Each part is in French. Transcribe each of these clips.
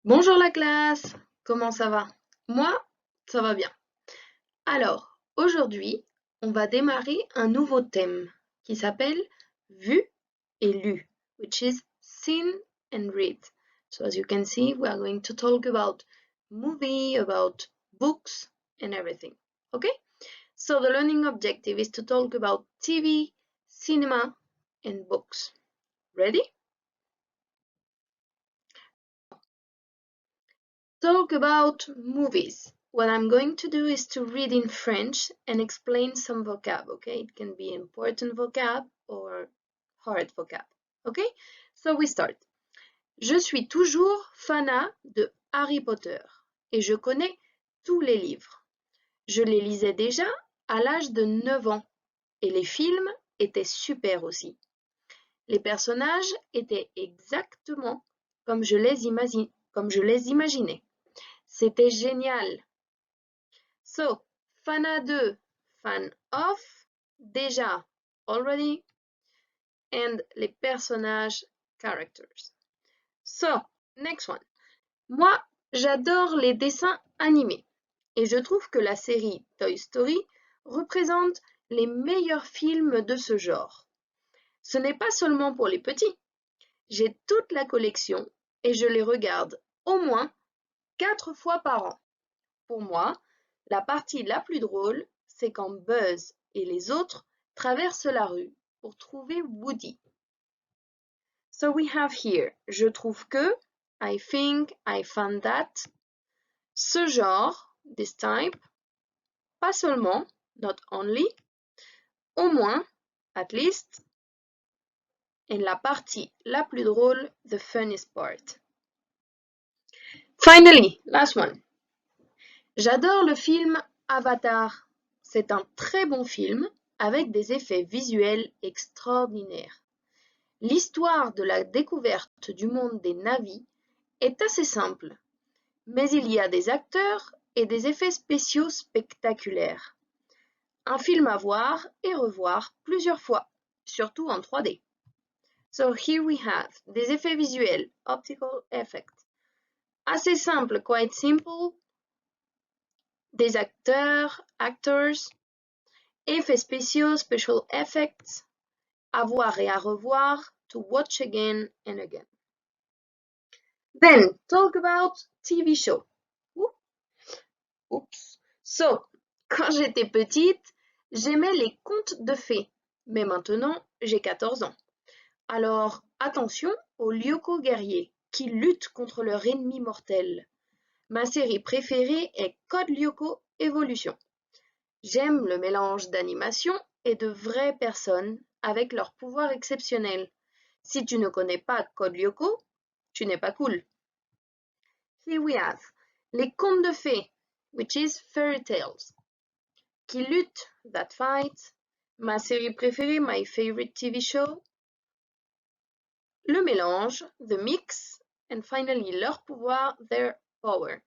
Bonjour la classe, comment ça va? Moi, ça va bien. Alors, aujourd'hui, on va démarrer un nouveau thème qui s'appelle Vu et lu, which is seen and read. So as you can see, we are going to talk about movie, about books and everything. Okay? So the learning objective is to talk about TV, cinema and books. Ready? Talk about movies. What I'm going to do is to read in French and explain some vocab, okay? It can be important vocab or hard vocab, okay? So we start. Je suis toujours fanat de Harry Potter et je connais tous les livres. Je les lisais déjà à l'âge de 9 ans et les films étaient super aussi. Les personnages étaient exactement comme je les imaginais. C'était génial. So, fanat de, fan of, déjà, already, and les personnages, characters. So, next one. Moi, j'adore les dessins animés et je trouve que la série Toy Story représente les meilleurs films de ce genre. Ce n'est pas seulement pour les petits. J'ai toute la collection et je les regarde au moins 4 fois par an. Pour moi, la partie la plus drôle, c'est quand Buzz et les autres traversent la rue pour trouver Woody. So we have here, je trouve que, I think, I found that, ce genre, this type, pas seulement, not only, au moins, at least, et la partie la plus drôle, the funniest part. Finally, last one. J'adore le film Avatar. C'est un très bon film avec des effets visuels extraordinaires. L'histoire de la découverte du monde des Na'vis est assez simple, mais il y a des acteurs et des effets spéciaux spectaculaires. Un film à voir et revoir plusieurs fois, surtout en 3D. So here we have des effets visuels, optical effects. Assez simple, quite simple. Des acteurs, actors, effets spéciaux, special effects, à voir et à revoir, to watch again and again. Then, talk about TV show. Oops. So, quand j'étais petite, j'aimais les contes de fées, mais maintenant, j'ai 14 ans. Alors, attention aux Lyoko guerriers qui luttent contre leur ennemi mortel. Ma série préférée est Code Lyoko Evolution. J'aime le mélange d'animation et de vraies personnes avec leurs pouvoirs exceptionnels. Si tu ne connais pas Code Lyoko, tu n'es pas cool. Here we have les contes de fées, which is fairy tales. Qui luttent, that fight. Ma série préférée, my favorite TV show. Le mélange, the mix. And finally, leur pouvoir, their power.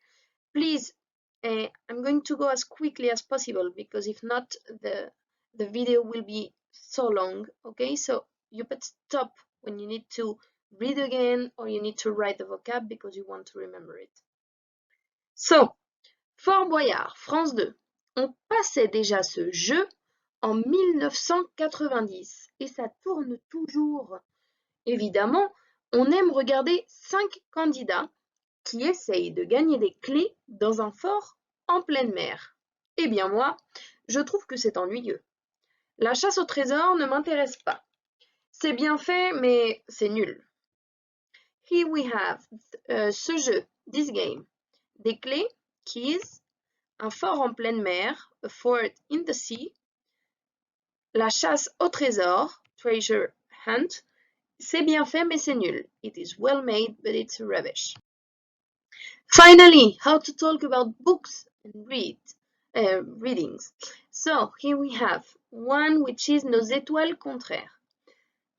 Please, I'm going to go as quickly as possible because if not, the video will be so long, okay? So you better stop when you need to read again or you need to write the vocab because you want to remember it. So, Fort Boyard, France 2. On passait déjà ce jeu en 1990 et ça tourne toujours. Évidemment, on aime regarder 5 candidats qui essayent de gagner des clés dans un fort en pleine mer. Eh bien moi, je trouve que c'est ennuyeux. La chasse au trésor ne m'intéresse pas. C'est bien fait, mais c'est nul. Here we have ce jeu, this game. Des clés, keys, un fort en pleine mer, a fort in the sea. La chasse au trésor, treasure hunt. C'est bien fait, mais c'est nul. It is well made, but it's rubbish. Finally, how to talk about books and readings. So here we have one which is Nos étoiles contraires.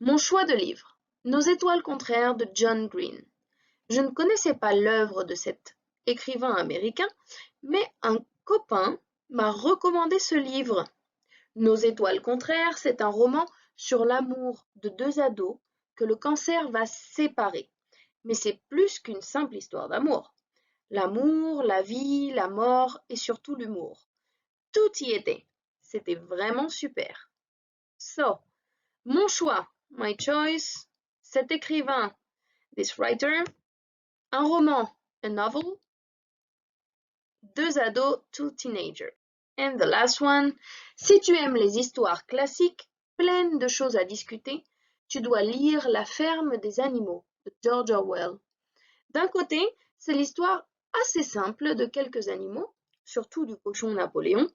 Mon choix de livre, Nos étoiles contraires de John Green. Je ne connaissais pas l'œuvre de cet écrivain américain, mais un copain m'a recommandé ce livre. Nos étoiles contraires, c'est un roman sur l'amour de deux ados que le cancer va séparer. Mais c'est plus qu'une simple histoire d'amour. L'amour, la vie, la mort et surtout l'humour. Tout y était. C'était vraiment super. So, mon choix, my choice, cet écrivain, this writer, un roman, a novel, deux ados, two teenagers. And the last one, si tu aimes les histoires classiques, pleines de choses à discuter, tu dois lire La ferme des animaux de George Orwell. D'un côté, c'est l'histoire assez simple de quelques animaux, surtout du cochon Napoléon,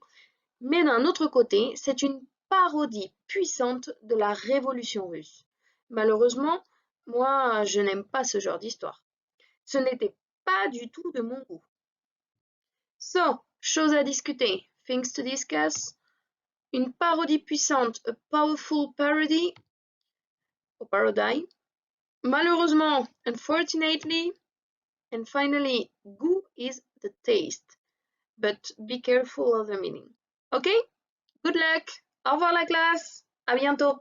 mais d'un autre côté, c'est une parodie puissante de la Révolution russe. Malheureusement, moi, je n'aime pas ce genre d'histoire. Ce n'était pas du tout de mon goût. So, choses à discuter, things to discuss. Une parodie puissante, a powerful parody, or parody. Malheureusement, unfortunately. And finally, goût is the taste, but be careful of the meaning. Ok? Good luck! Au revoir la classe! À bientôt!